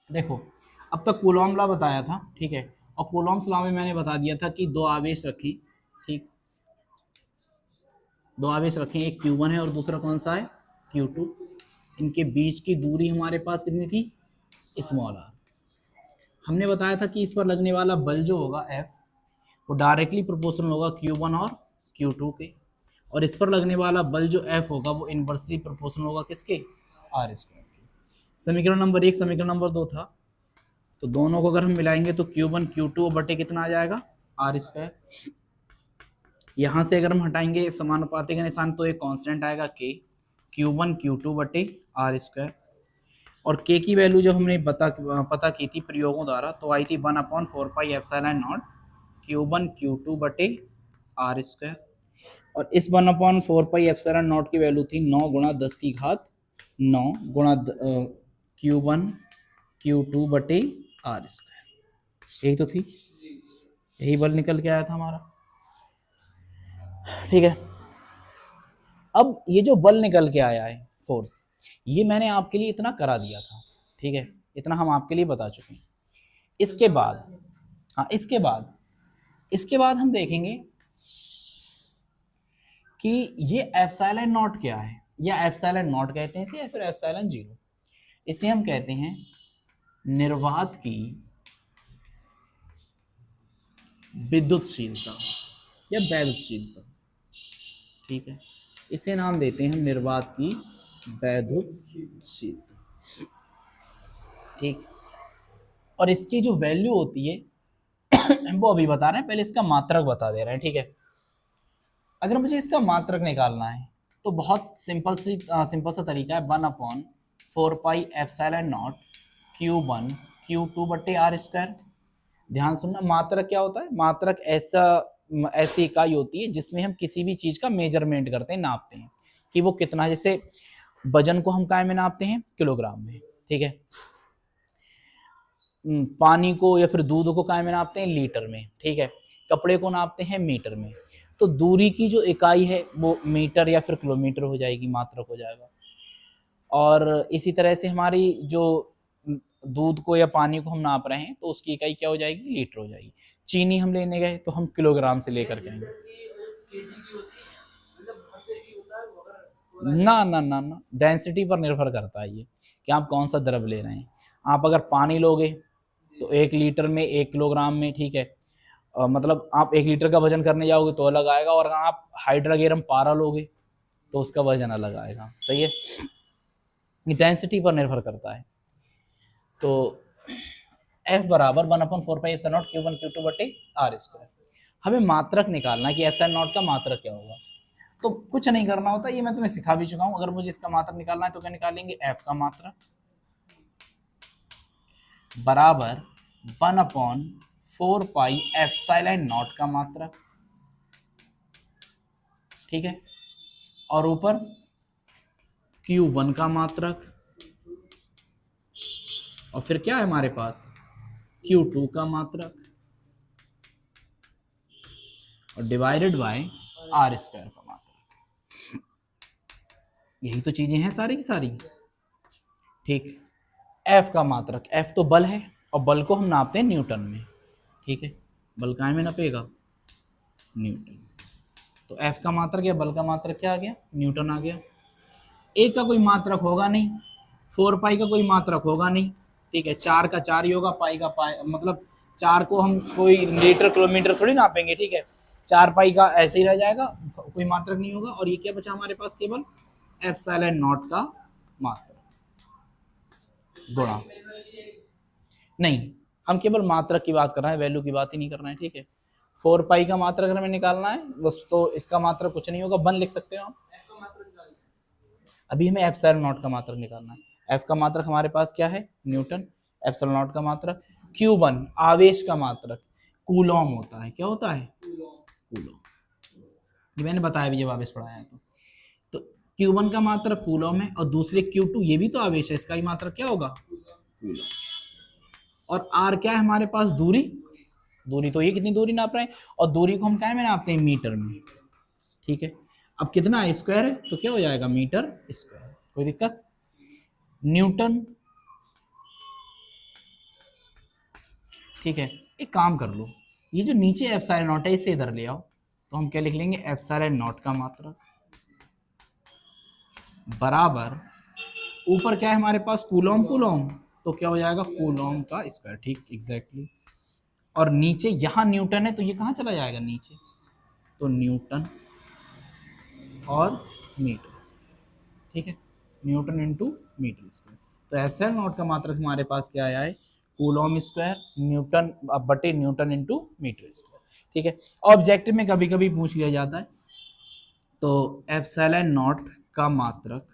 देखो, अब तक कूलॉम लॉ बताया था, ठीक है, और कूलॉम्स लॉ में मैंने बता दिया था कि दो आवेश रखें, ठीक, दो आवेश रखें, एक Q1 है और दूसरा कौन सा है, Q2। इनके बीच की दूरी हमारे पास कितनी थी, स्मॉल आर। हमने बताया था कि इस पर लगने वाला बल जो होगा F, वो डायरेक्टली प्रोपोर्शनल होगा Q1 और Q2 के, और इस पर लगने वाला बल जो F होगा वो इनवर्सली प्रोपोर्शनल होगा किसके, आर स्क्वायर के। समीकरण नंबर 1 समीकरण नंबर 2 था, तो दोनों को अगर हम मिलाएंगे तो Q1 Q2 बटे कितना आ जाएगा, आर स्क्वायर। यहाँ से अगर हम हटाएंगे समानुपाती का निशान तो एक कांस्टेंट आएगा K, Q1 Q2 बटे आर स्क्वायर। और K की वैल्यू जब हमने पता की थी प्रयोगों द्वारा तो आई थी 1/4πε0 Q1 Q2 बटे आर स्क्वायर। और इस 1/4πε0 की वैल्यू थी 9 गुणा 10 की घात 9 गुणा Q1 Q2 बटे आर स्क्वायर, यही तो थी, यही बल निकल के आया था हमारा, ठीक है। अब ये जो बल निकल के आया है, फोर्स, ये मैंने आपके लिए इतना करा दिया था, ठीक है, इतना हम आपके लिए बता चुके हैं। इसके बाद, हाँ इसके बाद हम देखेंगे कि ये एप्सिलॉन नॉट क्या है, या एप्सिलॉन नॉट कहते हैं इसे या फिर एप्सिलॉन जीरो। इसे हम कहते हैं निर्वात की विद्युतशीलता या वैद्युतशीलता, ठीक है, इसे नाम देते हैं हम निर्वात की वैद्युतशीलता, ठीक। और इसकी जो वैल्यू होती है वो अभी बता रहे हैं, पहले इसका मात्रक बता दे रहे हैं, ठीक है। अगर मुझे इसका मात्रक निकालना है तो बहुत सिंपल सा तरीका है, 1/4πε0 Q1 Q2 बटे आर स्क्वायर। ध्यान सुनना, मात्रक क्या होता है, मात्रक ऐसी इकाई होती है जिसमें हम किसी भी चीज का मेजरमेंट करते हैं, नापते हैं कि वो कितना है। जैसे वजन को हम काय में नापते हैं, किलोग्राम में, ठीक है। पानी को या फिर दूध को काय में नापते हैं, लीटर में, ठीक है। कपड़े को नापते हैं मीटर में। तो दूरी की जो इकाई है वो मीटर या फिर किलोमीटर हो जाएगी, मात्रक हो जाएगा। और इसी तरह से हमारी जो दूध को या पानी को हम नाप रहे हैं तो उसकी इकाई क्या हो जाएगी, लीटर हो जाएगी। चीनी हम लेने गए तो हम किलोग्राम से लेकर के आएंगे। ना ना ना ना, डेंसिटी पर निर्भर करता है ये कि आप कौन सा द्रव ले रहे हैं। आप अगर पानी लोगे तो 1 लीटर में 1 किलोग्राम में, ठीक है, मतलब आप 1 लीटर का वजन करने जाओगे तो अलग आएगा, और अगर आप हाइड्रागेरम पारा लोगे तो उसका वजन अलग आएगा, सही है। डेंसिटी पर निर्भर करता है। तो F बराबर 1/4πε0 Q1 Q2 बटे आर स्क्वायर। हमें मात्रक निकालना है कि ε0 का मात्रक क्या होगा। तो कुछ नहीं करना होता, ये मैं तुम्हें सिखा भी चुका हूं। अगर मुझे इसका मात्रक निकालना है तो क्या निकालेंगे, F का मात्रक बराबर 1/4πε0 का मात्रक, ठीक है, और ऊपर Q1 का मात्रक, और फिर क्या है हमारे पास, Q2 का मात्रक, और डिवाइडेड बाय आर स्क्वायर का मात्रक। यही तो चीजें हैं सारी की सारी, ठीक। F का मात्रक, F तो बल है और बल को हम नापते हैं न्यूटन में, ठीक है। बल काय में नापेगा, न्यूटन। तो F का मात्रक या बल का मात्रक क्या आ गया, न्यूटन आ गया। A का कोई मात्रक होगा नहीं, 4 पाई का कोई मात्रक होगा नहीं, ठीक है। 4 का 4 ही होगा, पाई का पाई, मतलब 4 को हम कोई लीटर किलोमीटर थोड़ी नापेंगे, ठीक है। 4 पाई का ऐसे ही रह जाएगा, कोई मात्रक नहीं होगा। और ये क्या बचा हमारे पास, केवल ε0 का मात्रक गुणा, नहीं, हम केवल मात्रक की बात कर रहे हैं, वैल्यू की बात ही नहीं कर रहे हैं, ठीक है। 4 पाई का मात्रक अगर हमें निकालना है बस, तो इसका मात्रक कुछ नहीं होगा, 1 लिख सकते हो आप। अभी हमें ε0 का मात्रक निकालना है। F का मात्रक हमारे पास क्या है, न्यूटन। ε0 का मात्रक Q1 आवेश का मात्रक कूलॉम होता है, क्या होता है, कूलॉम। ये मैंने बताया भी जब आवेश पढ़ाया है तो Q1 का मात्रक कूलॉम है, और दूसरे Q2 ये भी तो आवेश है, इसका ही मात्रक क्या होगा, कूलॉम। और R क्या है हमारे पास, दूरी, दूरी तो ये कितनी दूरी नाप रहे हैं, और दूरी को हम क्या में नापते हैं, मीटर में, ठीक है। अब कितना स्क्वायर है तो क्या हो जाएगा, मीटर स्क्वायर, कोई दिक्कत। न्यूटन ठीक है, एक काम कर लो, ये जो नीचे एप्सिलॉन नॉट है इसे इधर ले आओ, तो हम क्या लिख लेंगे, एप्सिलॉन नॉट का मात्रक बराबर ऊपर क्या है हमारे पास, कूलॉम, कूलॉम, तो क्या हो जाएगा, कूलॉम का स्क्वायर, ठीक, एग्जैक्टली। और नीचे यहाँ न्यूटन है तो ये कहाँ चला जाएगा नीचे, तो न्यूटन और मीटर स्क्वायर, ठीक है, न्यूटन इंटू मीटर स्क्वायर। तो एप्सिलॉन नॉट का मात्रक हमारे पास क्या आया है, कूलॉम स्क्वायर न्यूटन बटे न्यूटन इंटू मीटर स्क्वायर, ठीक है। ऑब्जेक्टिव में कभी कभी पूछ लिया जाता है, तो एप्सिलॉन नॉट का मात्रक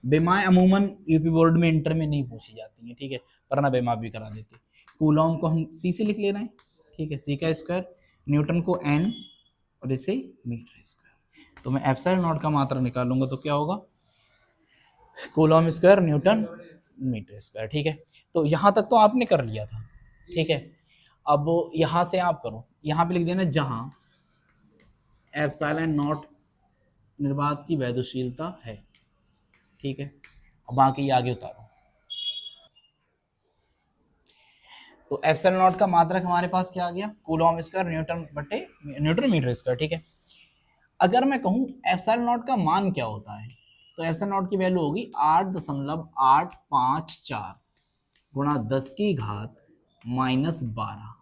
बेमाएं अमूमन यूपी बोर्ड में इंटर में नहीं पूछी जाती है, ठीक है, वरना बेमा भी करा देते। कूलॉम को हम सी से लिख ले रहे हैं, ठीक है, सी का स्क्वायर, न्यूटन को एन और इसे मीटर स्क्वायर। तो मैं एप्सिलॉन नॉट का मात्रक निकालूंगा तो क्या होगा, coulomb square newton metre square, ठीक है। तो यहाँ तक तो आपने कर लिया था, ठीक है। अब यहाँ से आप करो, यहाँ पे लिख देना जहाँ एप्सिलॉन नॉट निर्वात की वैधशीलता है, ठीक है। अब बाकी आगे उतारो, तो एप्सिलॉन नॉट का मात्रक हमारे पास क्या आ गया, कूलॉम स्क्वायर न्यूटन बटे न्यूटन मीटर स्क्वायर, ठीक है। अगर मैं कहूँ एप्सिलॉन नॉट का मान क्या होता है, तो एप्सिलॉन नॉट की वैल्यू होगी 8.854 गुणा 10 की घात -12,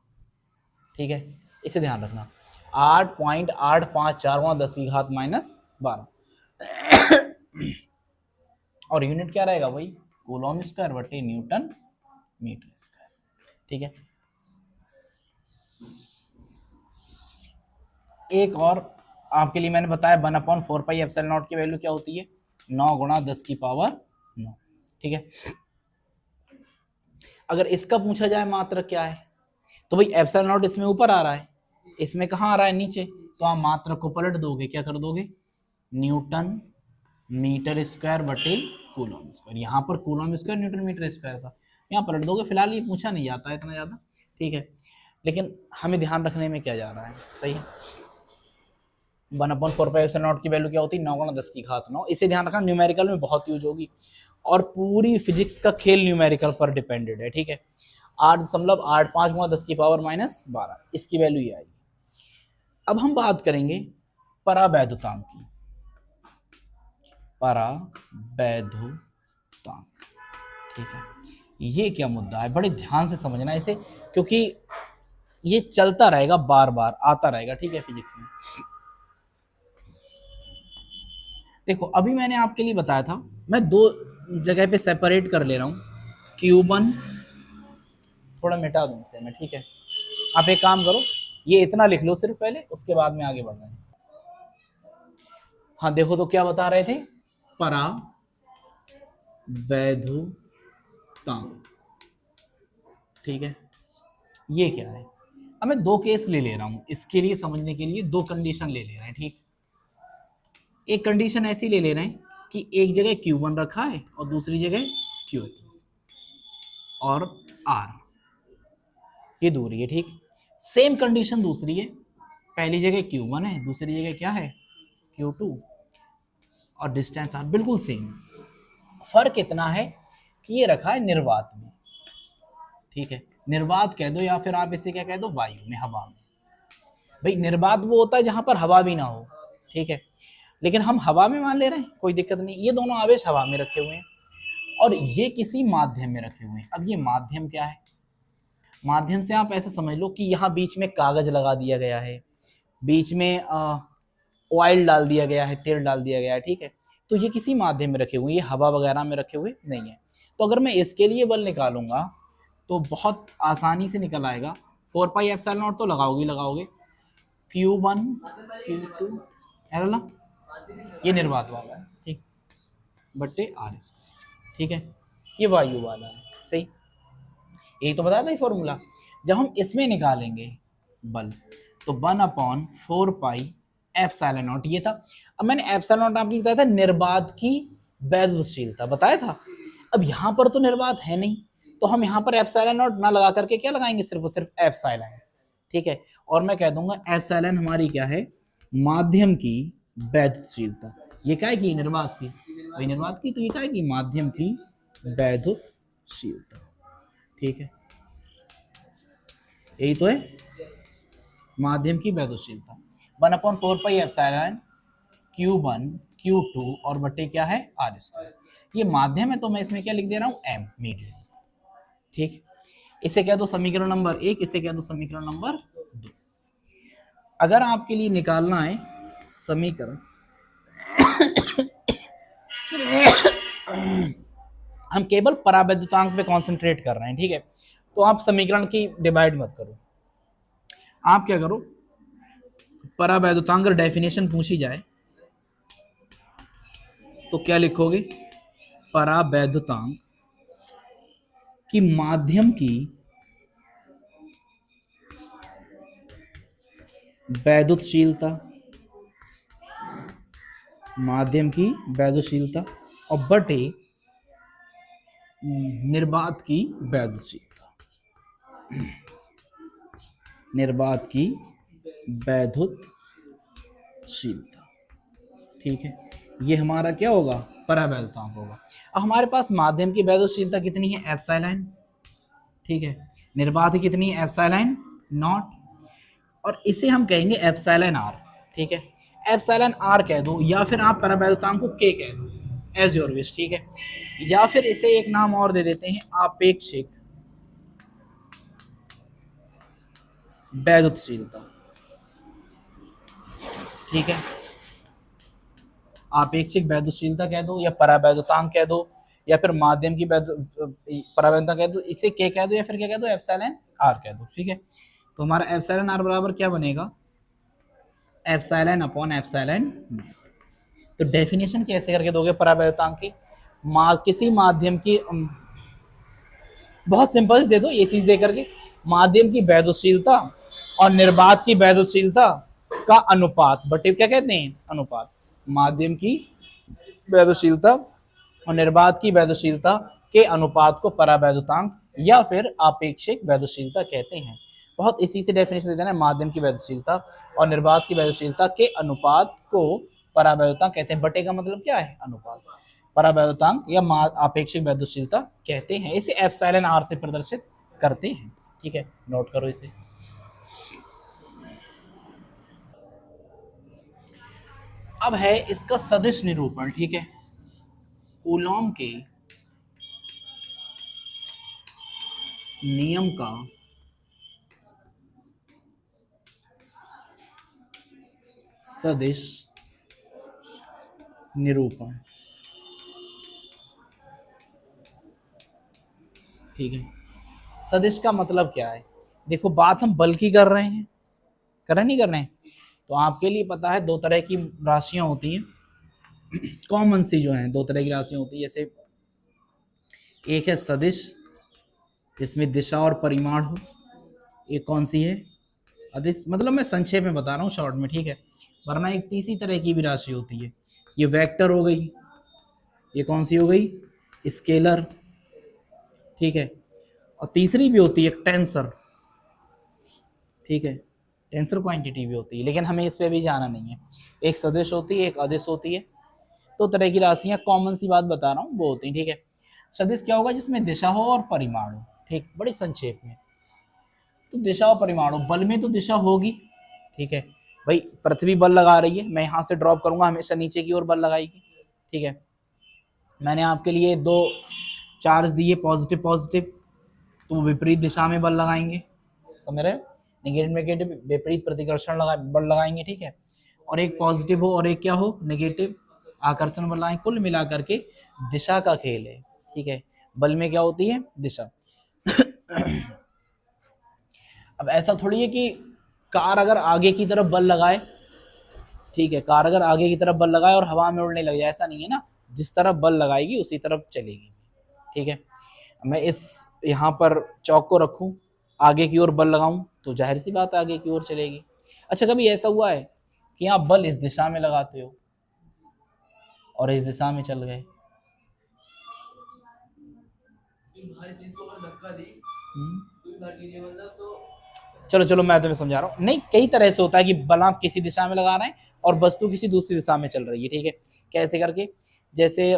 ठीक है, इसे ध्यान रखना, 8.854 गुणा 10 की घात -12, और यूनिट क्या रहेगा भाई, कूलॉम स्क्वायर बटे न्यूटन मीटर स्क्वायर, ठीक है। एक और आपके लिए मैंने बताया 1/4 पाई एप्सिलॉन नॉट की वैल्यू क्या होती है, 9 गुणा 10 की पावर 9, ठीक है। अगर इसका पूछा जाए मात्रक क्या है, तो भाई एप्सिलॉन नॉट इसमें ऊपर आ रहा है, इसमें कहाँ आ रहा है, नीचे, तो आप मात्रक को पलट दोगे, क्या कर दोगे, न्यूटन मीटर स्क्वायर बटे कूलॉम स्क्वायर, यहाँ पर coulomb square newton metre square था, यहाँ पलट दोगे। फिलहाल ये पूछा नहीं जाता है इतना ज़्यादा, ठीक है, लेकिन हमें ध्यान रखने में क्या जा रहा है, सही है। 1/4 पाई एप्सिलॉन नॉट की वैल्यू क्या होती है, 9 गुणा 10 की घात 9, इसे ध्यान रखना, न्यूमेरिकल में बहुत यूज होगी, और पूरी फिजिक्स का खेल न्यूमेरिकल पर डिपेंडेड है, ठीक है। 8.85 गुणा 10 की पावर -12, इसकी वैल्यू ये आएगी। अब हम बात करेंगे परावैधुतांक की, परावैधुतांक, ठीक है। ये क्या मुद्दा है, बड़े ध्यान से समझना इसे, क्योंकि ये चलता रहेगा, बार बार आता रहेगा, ठीक है, फिजिक्स में। देखो अभी मैंने आपके लिए बताया था, मैं दो जगह पे सेपरेट कर ले रहा हूँ, Q1 थोड़ा मिटा दूं इसे मैं, ठीक है। आप एक काम करो, ये इतना लिख लो सिर्फ पहले, उसके बाद में आगे बढ़ रहे हैं। हाँ देखो तो क्या बता रहे थे, परावैधुतांक, ठीक है, ये क्या है। अब मैं दो केस ले रहा हूं इसके लिए, समझने के लिए दो कंडीशन ले रहे हैं, ठीक। एक कंडीशन ऐसी ले रहे हैं कि एक जगह Q1 रखा है और दूसरी जगह Q2 और R, ये दूरी है, ठीक। सेम कंडीशन दूसरी है, पहली जगह Q1 है, दूसरी जगह क्या है, Q2, और डिस्टेंस R बिल्कुल सेम। फर्क इतना है कि ये रखा है निर्वात में, ठीक है, निर्वात कह दो या फिर आप इसे क्या कह दो, वायु में, हवा में। भाई निर्वात वो होता है जहां पर हवा भी ना हो, ठीक है, लेकिन हम हवा में मान ले रहे हैं, कोई दिक्कत नहीं, ये दोनों आवेश हवा में रखे हुए हैं और ये किसी माध्यम में रखे हुए हैं। अब ये माध्यम क्या है, माध्यम से आप ऐसे समझ लो कि यहाँ बीच में कागज लगा दिया गया है, बीच में ऑयल डाल दिया गया है, तेल डाल दिया गया है, ठीक है, तो ये किसी माध्यम में रखे हुए, ये हवा वगैरह में रखे हुए नहीं है। तो अगर मैं इसके लिए बल निकालूंगा तो बहुत आसानी से निकल आएगा, 4 पाई एप्सिलॉन नॉट तो लगाओगे लगाओगे, Q1 Q2 एरला, ये निर्वात वाला है, ठीक, बट्टे R स्क्वायर, ठीक है, ये वायु वाला है, सही, यही तो बताया था ये फॉर्मूला। जब हम इसमें निकालेंगे बल तो 1/4 पाई एप्सिलॉन नॉट, ये था। अब मैंने एप्सिलॉन नॉट आपको बताया था निर्वात की वैधशीलता बताया था। अब यहाँ पर तो निर्वात है नहीं, तो हम यहाँ पर एप्सिलॉन नॉट ना लगा करके क्या लगाएंगे, सिर्फ और सिर्फ एप्सिलॉन, ठीक है। और मैं कह दूंगा एप्सिलॉन हमारी क्या है, माध्यम की वैधशीलता। ये क्या है कि निर्वात की, वही निर्वात की, तो ये क्या है कि माध्यम की वैधशीलता, ठीक है। यही तो है माध्यम की वैद्युतशीलता। 1/4 पाई एप्सिलॉन Q1 Q2 और बटे क्या है आर स्क्वायर। ये माध्यम है तो मैं इसमें क्या लिख दे रहा हूँ एम मीडियम। ठीक, इसे कह दो समीकरण नंबर 1, इसे कह दो समीकरण नंबर 2। अगर आपके लिए निकालना है समीकरण हम केवल परावैद्युतांक पे कंसंट्रेट कर रहे हैं, ठीक है, तो आप समीकरण की डिवाइड मत करो। आप क्या करो, परावैद्युतांक अगर डेफिनेशन पूछी जाए तो क्या लिखोगे, परावैद्युतांक की माध्यम की वैद्युतशीलता, माध्यम की वैद्युतशीलता और बटे निर्वात की वैद्युतशीलता, निर्वात की वैद्युतशीलता। ठीक है, ये हमारा क्या होगा, परावैद्युतांक होगा। अब हमारे पास माध्यम की वैद्युतशीलता कितनी है, एप्सिलॉन। ठीक है, निर्वात की कितनी है, एप्सिलॉन नॉट, और इसे हम कहेंगे एप्सिलॉन आर। ठीक है, एप्सिलॉन आर कह दो या फिर आप परावैद्युतांक को के कह दो, एज योर विश। ठीक है, या फिर इसे एक नाम और दे देते हैं, आपेक्षिक वैद्युतशीलता। ठीक है, आपेक्षिक वैद्युतशीलता कह दो या परावैद्युतांक कह दो या फिर माध्यम की परावैद्युतांक कह दो, इसे के कह दो या फिर क्या कह दो, एप्सिलॉन आर कह दो। ठीक है, तो हमारा एप्सिलॉन आर बराबर क्या बनेगा, एप्सिलॉन अपॉन एप्सिलॉन। तो डेफिनेशन कैसे करके दोगे परावैद्युतांक की, किसी माध्यम की बहुत सिंपल दे दो, ये चीज दे करके, माध्यम की वैद्युतशीलता और निर्वात की वैद्युतशीलता का अनुपात बटे क्या कहते हैं, अनुपात। माध्यम की वैद्युतशीलता और निर्वात की वैद्युतशीलता के अनुपात को परावैद्युतांक या फिर आपेक्षिक वैद्युतशीलता कहते हैं। बहुत इसी से डेफिनेशन देते हैं, माध्यम की वैद्युतशीलता और निर्वात की वैद्युतशीलता के अनुपात को परावैद्युतांक कहते हैं। बटे का मतलब क्या है, अनुपात। परावैद्युतांक या आपेक्षिक वैद्युतशीलता कहते हैं, इसे एप्सिलॉन आर से प्रदर्शित करते हैं। ठीक है, नोट करो इसे। अब है इसका सदिश निरूपण। ठीक है, कूलॉम के नियम का सदिश निरूपण। ठीक है, सदिश का मतलब क्या है, देखो बात हम बल की कर रहे हैं, कर रहे नहीं कर रहे हैं, तो आपके लिए पता है दो तरह की राशियां होती हैं, कॉमन सी जो हैं, दो तरह की राशियां होती है। जैसे एक है सदिश जिसमें दिशा और परिमाण हो, एक कौन सी है, अदिश। मतलब मैं संक्षेप में बता रहा हूँ शॉर्ट में, ठीक है, वरना एक तीसरी तरह की भी राशि होती है, ये वेक्टर हो गई, ये कौन सी हो गई, स्केलर। ठीक है, और तीसरी भी होती है टेंसर। ठीक है, टेंसर क्वांटिटी भी होती है, लेकिन हमें इस पे भी जाना नहीं है। एक सदिश होती है, एक अदिश होती है, दो तरह की राशियां, कॉमन सी बात बता रहा हूँ वो होती है। ठीक है, सदिश क्या होगा, जिसमें दिशा हो और परिमाण हो। ठीक, बड़ी संक्षेप में, तो दिशा और परिमाण हो, बल में तो दिशा होगी। ठीक है भाई, पृथ्वी बल लगा रही है, मैं यहाँ से ड्रॉप करूंगा हमेशा नीचे की ओर बल लगाएगी। ठीक है, मैंने आपके लिए दो चार्ज दिए, पॉजिटिव पॉजिटिव, तो विपरीत दिशा में बल लगाएंगे, समझ रहे हो, नेगेटिव नेगेटिव विपरीत प्रतिकर्षण बल लगाएंगे। ठीक है, और एक पॉजिटिव हो और एक क्या हो, नेगेटिव आकर्षण बल लगाएंगे, कुल मिलाकर के दिशा का खेल है। ठीक है, बल में क्या होती है, दिशा। अब ऐसा थोड़ी है कि कार अगर आगे की तरफ बल लगाए, ठीक है, कार अगर आगे की तरफ बल लगाए और हवा में उड़ने लग जाए, ऐसा नहीं है ना, जिस तरफ बल लगाएगी उसी तरफ चलेगी। ठीक है, मैं इस यहाँ पर चौक को रखूं, आगे की ओर बल लगाऊं, तो जाहिर सी बात है आगे की ओर चलेगी। अच्छा, कभी ऐसा हुआ है कि आप बल इस दिशा में लगाते हो और इस दिशा में चल गए, चलो चलो मैं तुम्हें समझा रहा हूँ, नहीं कई तरह से होता है कि बल आप किसी दिशा में लगा रहे हैं और वस्तु किसी दूसरी दिशा में चल रही है। ठीक है, कैसे करके, जैसे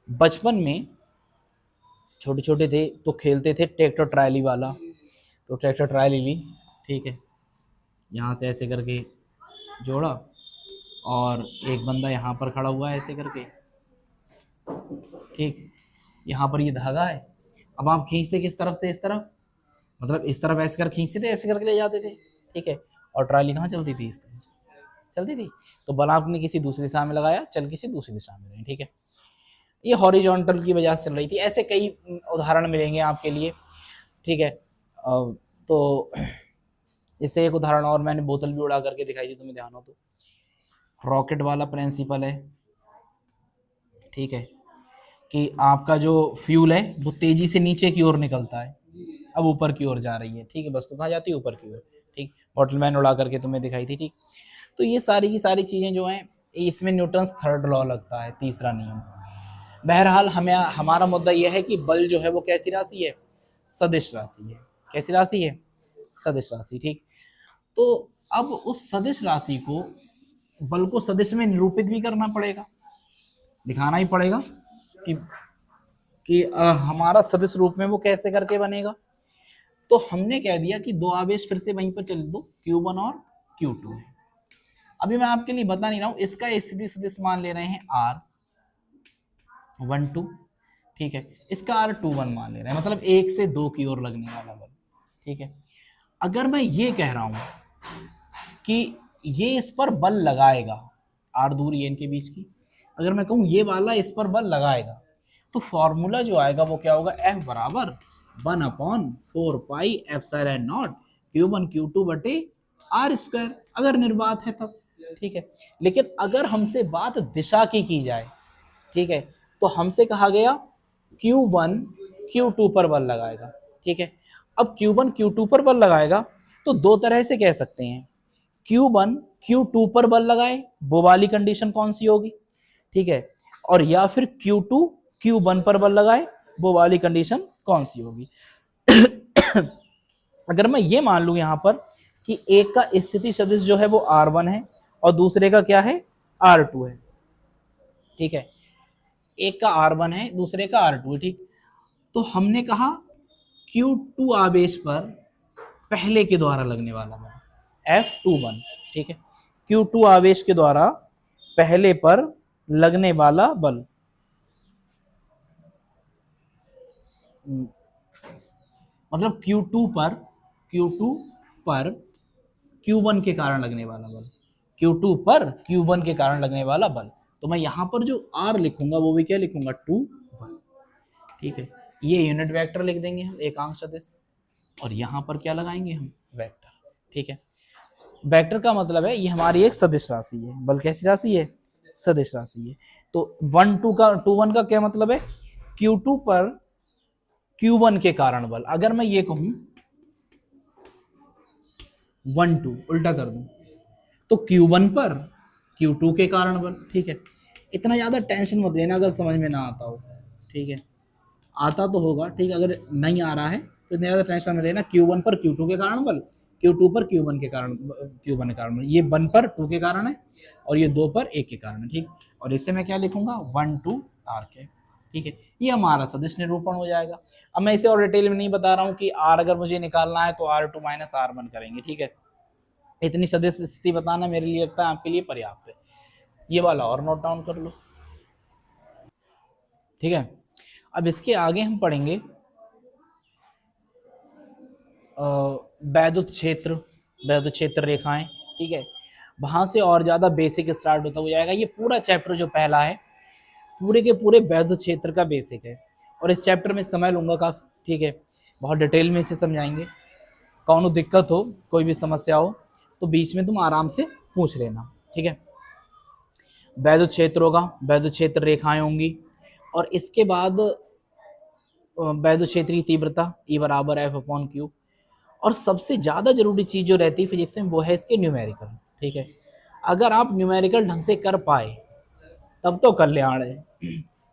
बचपन में छोटे छोटे थे तो खेलते थे ट्रैक्टर ट्रायली वाला, तो ट्रैक्टर ट्रायली ली, ठीक है, यहाँ से ऐसे करके जोड़ा और एक बंदा यहाँ पर खड़ा हुआ है ऐसे करके, ठीक, यहाँ पर ये धागा है। अब आप खींचते किस तरफ से, इस तरफ, मतलब इस तरफ ऐसे कर खींचते थे, ऐसे करके ले जाते थे, ठीक है, और ट्राली कहाँ चलती थी, इस तरफ चलती थी, तो बल आपने किसी दूसरी दिशा में लगाया, चल किसी दूसरी दिशा में रही, ठीक है, ये हॉरिजॉन्टल की वजह से चल रही थी। ऐसे कई उदाहरण मिलेंगे आपके लिए, ठीक है। तो इससे एक उदाहरण और मैंने बोतल भी उड़ा करके दिखाई थी, तुम्हें ध्यान हो तो। रॉकेट वाला प्रिंसिपल है, ठीक है, कि आपका जो फ्यूल है वो तेजी से नीचे की ओर निकलता है, अब ऊपर की ओर जा रही है, ठीक है, बस तो कहाँ जाती है, ऊपर की ओर, ठीक, बॉटल मैन उड़ा करके तुम्हें दिखाई थी, ठीक। तो ये सारी की सारी चीजें जो हैं, इसमें न्यूटन्स थर्ड लॉ लगता है, तीसरा नियम। बहरहाल हमें, हमारा मुद्दा यह है कि बल जो है वो कैसी राशि है, सदिश राशि है। कैसी राशि है, सदिश राशि, ठीक। तो अब उस सदिश राशि को, बल को सदिश में निरूपित भी करना पड़ेगा, दिखाना ही पड़ेगा कि हमारा सदिश रूप में वो कैसे करके बनेगा। तो हमने कह दिया कि दो आवेश फिर से वहीं पर चल दो, Q1 और Q2। अभी मैं आपके लिए बता नहीं रहा हूं, इसका स्थिति सदिश मान ले रहे हैं R12, ठीक है, इसका R21 मान ले रहे हैं, मतलब 1 से 2 की ओर लगने वाला बल, ठीक है। अगर मैं ये कह रहा हूं कि ये इस पर बल लगाएगा, R दूरी है इनके बीच की, अगर मैं कहूं ये वाला इस पर बल लगाएगा, तो फॉर्मूला जो आएगा वो क्या होगा, F बराबर 1/4 pi epsilon not Q1 Q2 बटे R², अगर निर्वात है तब, ठीक है। लेकिन अगर हमसे बात दिशा की जाए, ठीक है, तो हमसे कहा गया Q1 Q2 पर बल लगाएगा, ठीक है। अब Q1 Q2 पर बल लगाएगा तो दो तरह से कह सकते हैं, Q1 Q2 पर बल लगाए, वो वाली कंडीशन कौन सी होगी, ठीक है, और या फिर Q2 Q1 पर बल लगाए, वो वाली कंडीशन कौन सी होगी। अगर मैं ये मान लूं यहां पर कि एक का स्थिति सदिश जो है वो R1 है और दूसरे का क्या है, R2 है, ठीक है, एक का R1 है दूसरे का R2 है, ठीक। तो हमने कहा Q2 आवेश पर पहले के द्वारा लगने वाला बल F21, ठीक है, Q2 आवेश के द्वारा पहले पर लगने वाला बल, मतलब Q2 पर Q1 के कारण लगने वाला बल, Q2 पर Q1 के कारण लगने वाला बल। तो मैं यहां पर जो R लिखूंगा वो भी क्या लिखूंगा, 2 1, ठीक है। ये यूनिट वेक्टर लिख देंगे हम, एकांक सदिश, और यहाँ पर क्या लगाएंगे हम, वेक्टर, ठीक है। वेक्टर का मतलब है ये हमारी एक सदिश राशि है, बल कैसी राशि है, सदिश राशि है। तो 1 का क्या मतलब है, Q2 पर Q1 के कारण बल। अगर मैं ये कहूं 1 2 उल्टा कर दूं तो Q1 पर Q2 के कारण बल, ठीक है। इतना ज्यादा टेंशन मत लेना अगर समझ में ना आता हो, ठीक है, आता तो होगा, ठीक है, अगर नहीं आ रहा है तो इतना ज्यादा टेंशन में लेना। Q1 पर Q2 के कारण बल, Q2 पर Q1 के कारण, Q1 के कारण बल, ये 1 पर 2 के कारण है और ये 2 पर 1 के कारण है, ठीक। और इसे मैं क्या लिखूंगा, 1 2 R के, ठीक है। ये हमारा सदिश निरूपण हो जाएगा। अब मैं इसे और डिटेल में नहीं बता रहा हूँ कि R अगर मुझे निकालना है तो R2 माइनस R1 करेंगे, ठीक है। इतनी सदिश स्थिति बताना मेरे लिए लगता है आपके लिए पर्याप्त है। ये वाला और नोट डाउन कर लो, ठीक है। अब इसके आगे हम पढ़ेंगे वैद्युत क्षेत्र, वैद्युत क्षेत्र रेखाएं, ठीक है। वहां से और ज्यादा बेसिक स्टार्ट होता हो जाएगा। ये पूरा चैप्टर जो पहला है पूरे के पूरे वैद्युत क्षेत्र का बेसिक है, और इस चैप्टर में समय लूंगा काफी, ठीक है, बहुत डिटेल में इसे समझाएंगे। कौन दिक्कत हो, कोई भी समस्या हो तो बीच में तुम आराम से पूछ लेना, ठीक है। वैद्युत क्षेत्र होगा, वैद्युत क्षेत्र रेखाएं होंगी, और इसके बाद वैद्युत क्षेत्र की तीव्रता E बराबर F/Q, और सबसे ज्यादा जरूरी चीज जो रहती है फिजिक्स में वो है इसके न्यूमेरिकल, ठीक है। अगर आप न्यूमेरिकल ढंग से कर पाए तब तो कल्याण है,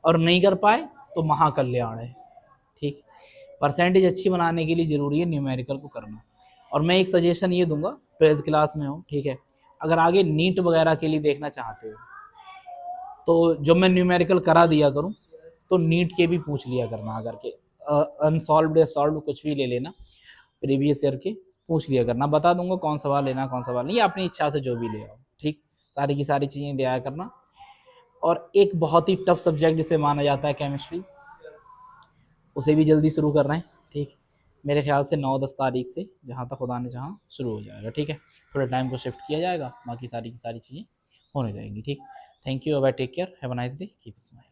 और नहीं कर पाए तो महाकल्याण है, ठीक। परसेंटेज अच्छी बनाने के लिए जरूरी है न्यूमेरिकल को करना। और मैं एक सजेशन ये दूंगा, 12th क्लास में हो, ठीक है, अगर आगे नीट वगैरह के लिए देखना चाहते हो तो जो मैं न्यूमेरिकल करा दिया करूं तो नीट के भी पूछ लिया करना आकर के, अनसॉल्व्ड या सॉल्व कुछ भी ले लेना, प्रीवियस ईयर के पूछ लिया करना, बता दूंगा कौन सवाल लेना कौन सवाल नहीं, अपनी इच्छा से जो भी ले आओ, ठीक, सारी की सारी चीज़ें ले आया करना। और एक बहुत ही टफ सब्जेक्ट जिसे माना जाता है केमिस्ट्री, उसे भी जल्दी शुरू कर रहे हैं, ठीक, मेरे ख्याल से 9-10 तारीख से जहाँ तक खुदा ने चाहा शुरू हो जाएगा, ठीक है, थोड़े टाइम को शिफ्ट किया जाएगा, बाकी सारी की सारी चीज़ें होने जाएंगी, ठीक। Thank you, bye, take care, have a nice day, keep smile.